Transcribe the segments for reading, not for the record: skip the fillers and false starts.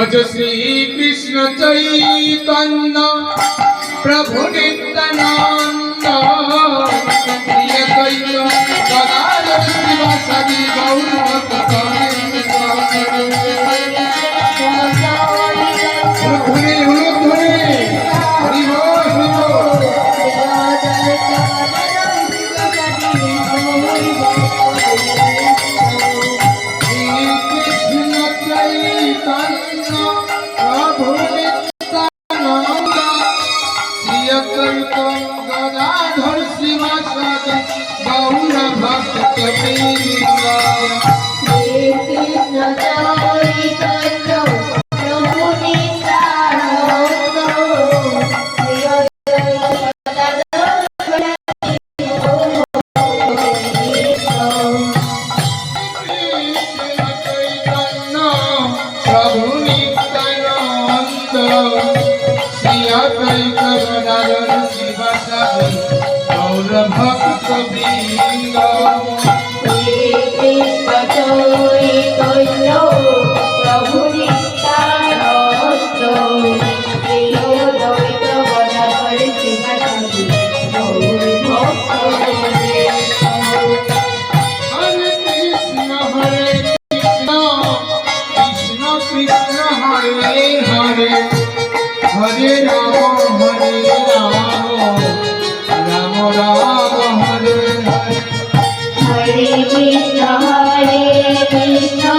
भज श्री कृष्ण चैतन्य प्रभु नित्यानंद श्री अद्वैत गदाधर श्रीवासादि गौर भक्त वृंद प्रभु हरे कृष्ण कृष्ण कृष्ण हरे हरे हरे राम राम राम हरे हरे हरे कृष्ण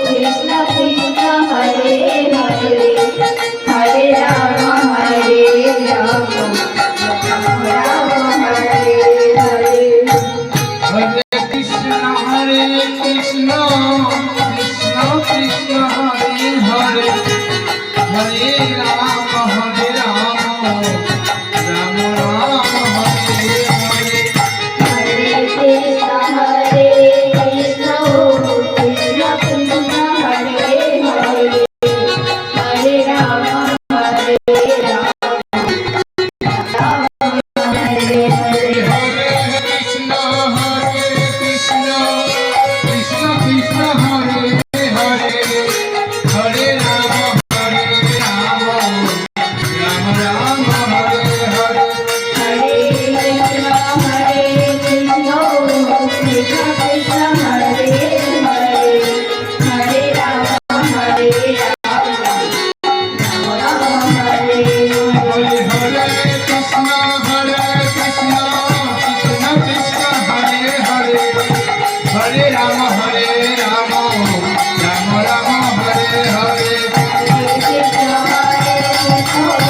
कृष्ण कृष्ण हरे हरे हरे राम हरे राम राम हरे हरे हरे कृष्ण कृष्ण कृष्ण कृष्ण हरे हरे हरे राम राम राम हरे हरे हरे कृष्ण कृष्ण कृष्ण कृष्ण हरे हरे हरे राम हरे राम हरे हरे हरे कृष्ण कृष्ण कृष्ण कृष्ण हरे हरे हरे राम राम राम हरे हरे हरे कृष्ण कृष्ण कृष्ण हरे हरे हरे राम हरे राम राम हरे हरे हरे कृष्ण कृष्ण कृष्ण हरे हरे हरे राम राम राम हरे हरे हरे कृष्ण कृष्ण